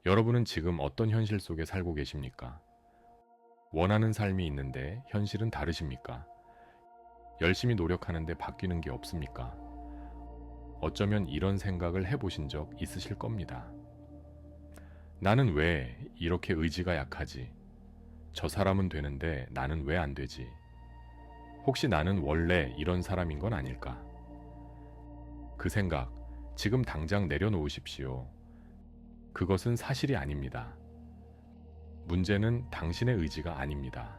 여러분은 지금 어떤 현실 속에 살고 계십니까? 원하는 삶이 있는데 현실은 다르십니까? 열심히 노력하는데 바뀌는 게 없습니까? 어쩌면 이런 생각을 해보신 적 있으실 겁니다. 나는 왜 이렇게 의지가 약하지? 저 사람은 되는데 나는 왜 안 되지? 혹시 나는 원래 이런 사람인 건 아닐까? 그 생각, 지금 당장 내려놓으십시오. 그것은 사실이 아닙니다. 문제는 당신의 의지가 아닙니다.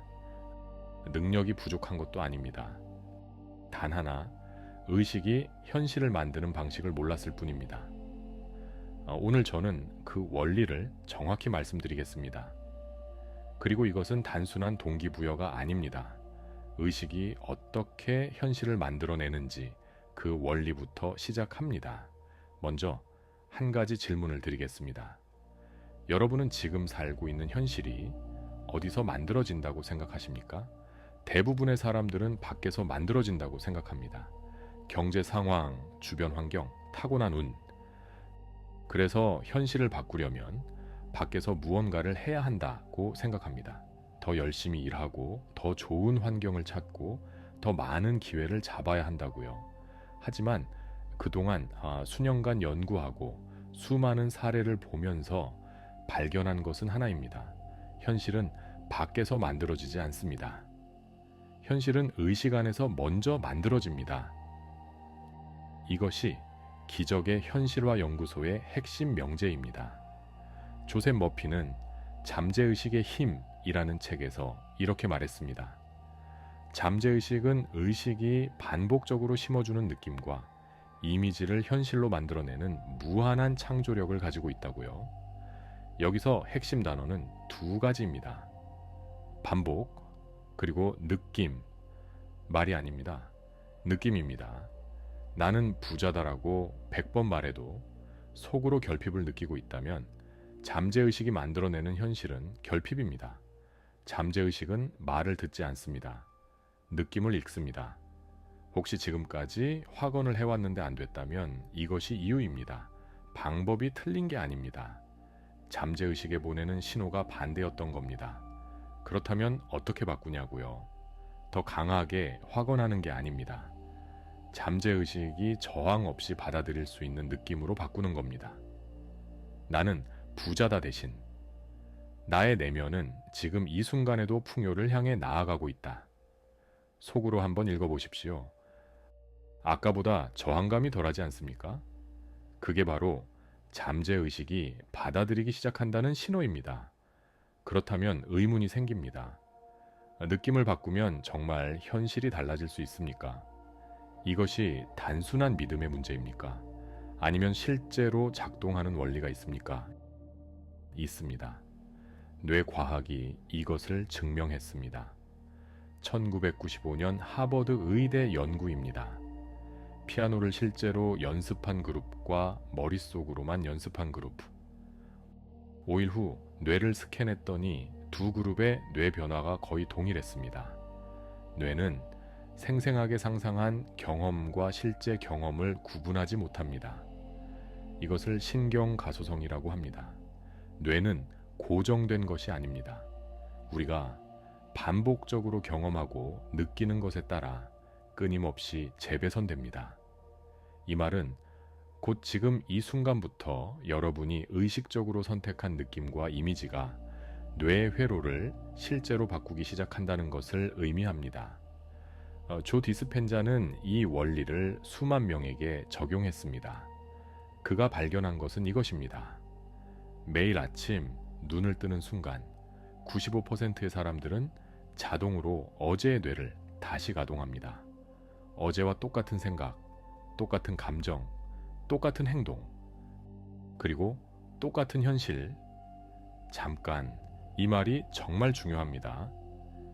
능력이 부족한 것도 아닙니다. 단 하나, 의식이 현실을 만드는 방식을 몰랐을 뿐입니다. 오늘 저는 그 원리를 정확히 말씀드리겠습니다. 그리고 이것은 단순한 동기부여가 아닙니다. 의식이 어떻게 현실을 만들어내는지 그 원리부터 시작합니다. 먼저 한 가지 질문을 드리겠습니다. 여러분은 지금 살고 있는 현실이 어디서 만들어진다고 생각하십니까? 대부분의 사람들은 밖에서 만들어진다고 생각합니다. 경제 상황, 주변 환경, 타고난 운. 그래서 현실을 바꾸려면 밖에서 무언가를 해야 한다고 생각합니다. 더 열심히 일하고 더 좋은 환경을 찾고 더 많은 기회를 잡아야 한다고요. 하지만 그동안 수년간 연구하고 수많은 사례를 보면서 발견한 것은 하나입니다. 현실은 밖에서 만들어지지 않습니다. 현실은 의식 안에서 먼저 만들어집니다. 이것이 기적의 현실화 연구소의 핵심 명제입니다. 조셉 머피는 잠재의식의 힘이라는 책에서 이렇게 말했습니다. 잠재의식은 의식이 반복적으로 심어주는 느낌과 이미지를 현실로 만들어내는 무한한 창조력을 가지고 있다고요. 여기서 핵심 단어는 두 가지입니다. 반복, 그리고 느낌. 말이 아닙니다. 느낌입니다. 나는 부자다라고 100번 말해도 속으로 결핍을 느끼고 있다면 잠재의식이 만들어내는 현실은 결핍입니다. 잠재의식은 말을 듣지 않습니다. 느낌을 읽습니다. 혹시 지금까지 확언을 해왔는데 안 됐다면 이것이 이유입니다. 방법이 틀린 게 아닙니다. 잠재의식에 보내는 신호가 반대였던 겁니다. 그렇다면 어떻게 바꾸냐고요? 더 강하게 확언하는 게 아닙니다. 잠재의식이 저항 없이 받아들일 수 있는 느낌으로 바꾸는 겁니다. 나는 부자다 대신 나의 내면은 지금 이 순간에도 풍요를 향해 나아가고 있다. 속으로 한번 읽어보십시오. 아까보다 저항감이 덜하지 않습니까? 그게 바로 잠재의식이 받아들이기 시작한다는 신호입니다. 그렇다면 의문이 생깁니다. 느낌을 바꾸면 정말 현실이 달라질 수 있습니까? 이것이 단순한 믿음의 문제입니까? 아니면 실제로 작동하는 원리가 있습니까? 있습니다. 뇌과학이 이것을 증명했습니다. 1995년 하버드 의대 연구입니다. 피아노를 실제로 연습한 그룹과 머릿속으로만 연습한 그룹. 5일 후 뇌를 스캔했더니 두 그룹의 뇌 변화가 거의 동일했습니다. 뇌는 생생하게 상상한 경험과 실제 경험을 구분하지 못합니다. 이것을 신경가소성이라고 합니다. 뇌는 고정된 것이 아닙니다. 우리가 반복적으로 경험하고 느끼는 것에 따라 끊임없이 재배선됩니다. 이 말은 곧 지금 이 순간부터 여러분이 의식적으로 선택한 느낌과 이미지가 뇌의 회로를 실제로 바꾸기 시작한다는 것을 의미합니다. 조 디스펜자는 이 원리를 수만 명에게 적용했습니다. 그가 발견한 것은 이것입니다. 매일 아침 눈을 뜨는 순간 95%의 사람들은 자동으로 어제의 뇌를 다시 가동합니다. 어제와 똑같은 생각, 똑같은 감정, 똑같은 행동, 그리고 똑같은 현실. 잠깐, 이 말이 정말 중요합니다.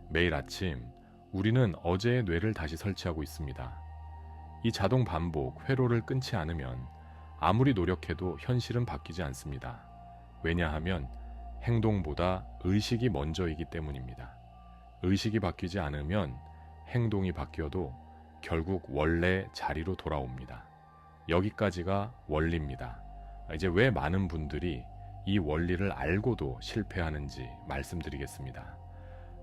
매일 아침 우리는 어제의 뇌를 다시 설치하고 있습니다. 이 자동 반복, 회로를 끊지 않으면 아무리 노력해도 현실은 바뀌지 않습니다. 왜냐하면 행동보다 의식이 먼저이기 때문입니다. 의식이 바뀌지 않으면 행동이 바뀌어도 결국 원래 자리로 돌아옵니다. 여기까지가 원리입니다. 이제 왜 많은 분들이 이 원리를 알고도 실패하는지 말씀드리겠습니다.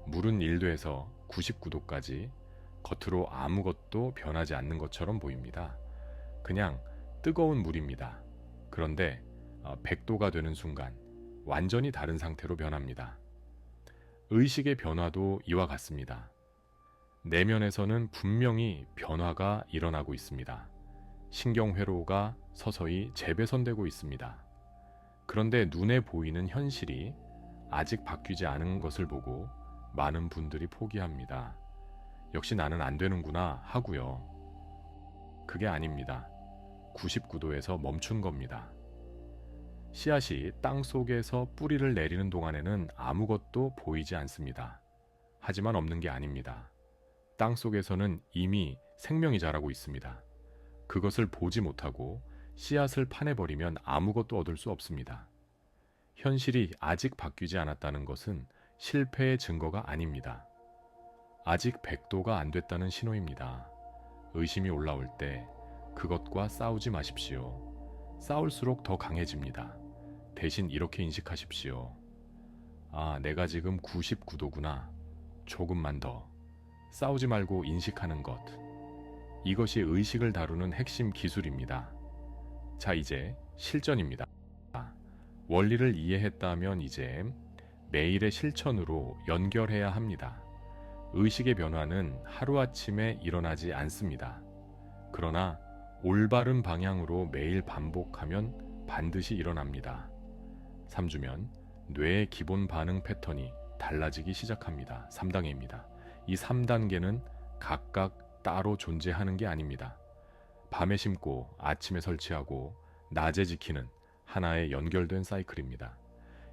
물은 1도에서 99도까지 겉으로 아무것도 변하지 않는 것처럼 보입니다. 그냥 뜨거운 물입니다. 그런데 100도가 되는 순간 완전히 다른 상태로 변합니다. 의식의 변화도 이와 같습니다. 내면에서는 분명히 변화가 일어나고 있습니다. 신경회로가 서서히 재배선되고 있습니다. 그런데 눈에 보이는 현실이 아직 바뀌지 않은 것을 보고 많은 분들이 포기합니다. 역시 나는 안 되는구나 하고요. 그게 아닙니다. 99도에서 멈춘 겁니다. 씨앗이 땅 속에서 뿌리를 내리는 동안에는 아무것도 보이지 않습니다. 하지만 없는 게 아닙니다. 땅 속에서는 이미 생명이 자라고 있습니다. 그것을 보지 못하고 씨앗을 파내버리면 아무것도 얻을 수 없습니다. 현실이 아직 바뀌지 않았다는 것은 실패의 증거가 아닙니다. 아직 100도가 안 됐다는 신호입니다. 의심이 올라올 때 그것과 싸우지 마십시오. 싸울수록 더 강해집니다. 대신 이렇게 인식하십시오. 아, 내가 지금 99도구나. 조금만 더. 싸우지 말고 인식하는 것. 이것이 의식을 다루는 핵심 기술입니다. 자, 이제 실전입니다. 원리를 이해했다면 이제 매일의 실천으로 연결해야 합니다. 의식의 변화는 하루아침에 일어나지 않습니다. 그러나 올바른 방향으로 매일 반복하면 반드시 일어납니다. 3주면 뇌의 기본 반응 패턴이 달라지기 시작합니다. 3단계입니다. 이 3단계는 각각 따로 존재하는 게 아닙니다. 밤에 심고 아침에 설치하고 낮에 지키는 하나의 연결된 사이클입니다.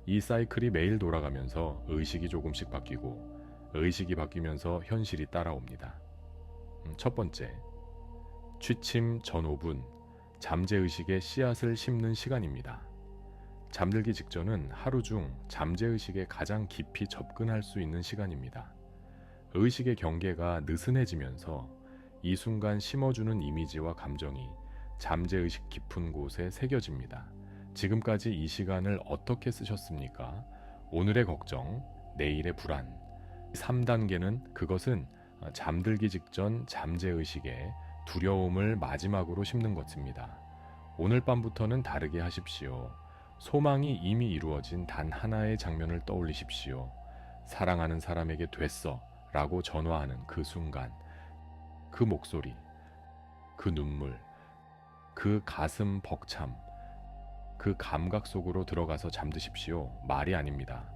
이 사이클이 매일 돌아가면서 의식이 조금씩 바뀌고 의식이 바뀌면서 현실이 따라옵니다. 첫 번째, 취침 전 5분, 잠재의식의 씨앗을 심는 시간입니다. 잠들기 직전은 하루 중 잠재의식에 가장 깊이 접근할 수 있는 시간입니다. 의식의 경계가 느슨해지면서 이 순간 심어주는 이미지와 감정이 잠재의식 깊은 곳에 새겨집니다. 지금까지 이 시간을 어떻게 쓰셨습니까? 오늘의 걱정, 내일의 불안. 3단계는 그것은 잠들기 직전 잠재의식에 두려움을 마지막으로 심는 것입니다. 오늘 밤부터는 다르게 하십시오. 소망이 이미 이루어진 단 하나의 장면을 떠올리십시오. 사랑하는 사람에게 됐어 라고 전화하는 그 순간, 그 목소리, 그 눈물, 그 가슴 벅참, 그 감각 속으로 들어가서 잠드십시오. 말이 아닙니다.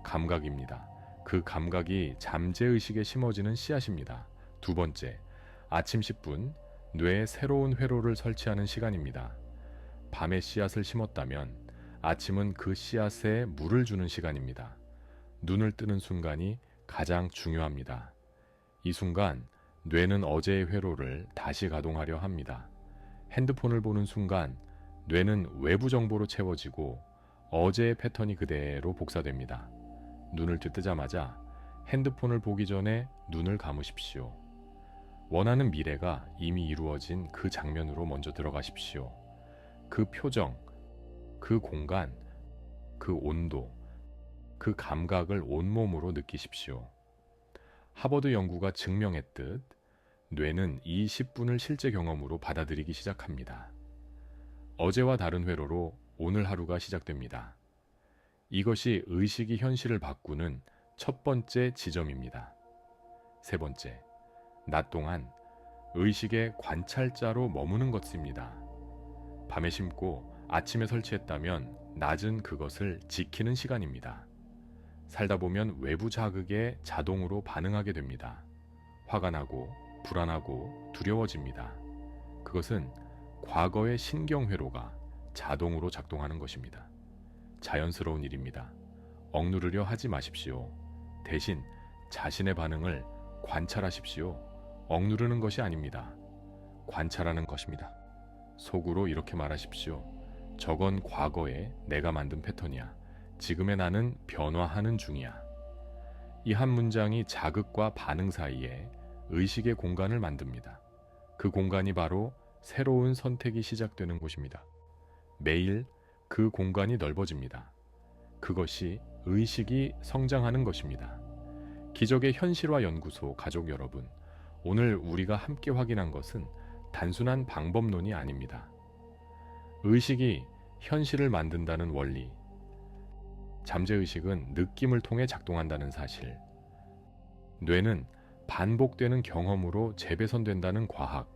감각입니다. 그 감각이 잠재의식에 심어지는 씨앗입니다. 두 번째, 아침 10분, 뇌에 새로운 회로를 설치하는 시간입니다. 밤에 씨앗을 심었다면 아침은 그 씨앗에 물을 주는 시간입니다. 눈을 뜨는 순간이 가장 중요합니다. 이 순간 뇌는 어제의 회로를 다시 가동하려 합니다. 핸드폰을 보는 순간 뇌는 외부 정보로 채워지고 어제의 패턴이 그대로 복사됩니다. 눈을 뜨자마자 핸드폰을 보기 전에 눈을 감으십시오. 원하는 미래가 이미 이루어진 그 장면으로 먼저 들어가십시오. 그 표정, 그 공간, 그 온도, 그 감각을 온몸으로 느끼십시오. 하버드 연구가 증명했듯 뇌는 이 10분을 실제 경험으로 받아들이기 시작합니다. 어제와 다른 회로로 오늘 하루가 시작됩니다. 이것이 의식이 현실을 바꾸는 첫 번째 지점입니다. 세 번째, 낮 동안 의식의 관찰자로 머무는 것입니다. 밤에 심고 아침에 설치했다면 낮은 그것을 지키는 시간입니다. 살다 보면 외부 자극에 자동으로 반응하게 됩니다. 화가 나고 불안하고 두려워집니다. 그것은 과거의 신경회로가 자동으로 작동하는 것입니다. 자연스러운 일입니다. 억누르려 하지 마십시오. 대신 자신의 반응을 관찰하십시오. 억누르는 것이 아닙니다. 관찰하는 것입니다. 속으로 이렇게 말하십시오. 저건 과거에 내가 만든 패턴이야. 지금의 나는 변화하는 중이야. 이 한 문장이 자극과 반응 사이에 의식의 공간을 만듭니다. 그 공간이 바로 새로운 선택이 시작되는 곳입니다. 매일 그 공간이 넓어집니다. 그것이 의식이 성장하는 것입니다. 기적의 현실화 연구소 가족 여러분, 오늘 우리가 함께 확인한 것은 단순한 방법론이 아닙니다. 의식이 현실을 만든다는 원리, 잠재의식은 느낌을 통해 작동한다는 사실, 뇌는 반복되는 경험으로 재배선된다는 과학,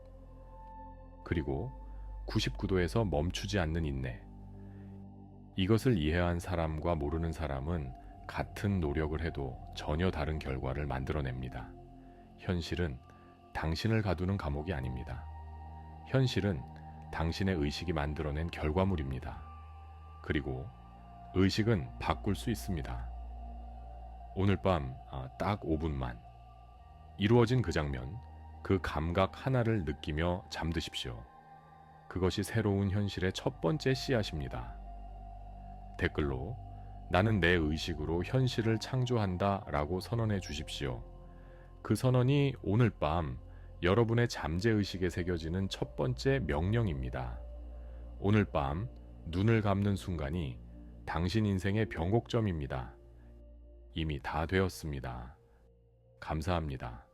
그리고 99도에서 멈추지 않는 인내. 이것을 이해한 사람과 모르는 사람은 같은 노력을 해도 전혀 다른 결과를 만들어냅니다. 현실은 당신을 가두는 감옥이 아닙니다. 현실은 당신의 의식이 만들어낸 결과물입니다. 그리고 의식은 바꿀 수 있습니다. 오늘 밤 딱 5분만 이루어진 그 장면, 그 감각 하나를 느끼며 잠드십시오. 그것이 새로운 현실의 첫 번째 씨앗입니다. 댓글로 나는 내 의식으로 현실을 창조한다 라고 선언해 주십시오. 그 선언이 오늘 밤 여러분의 잠재의식에 새겨지는 첫 번째 명령입니다. 오늘 밤 눈을 감는 순간이 당신 인생의 변곡점입니다. 이미 다 되었습니다. 감사합니다.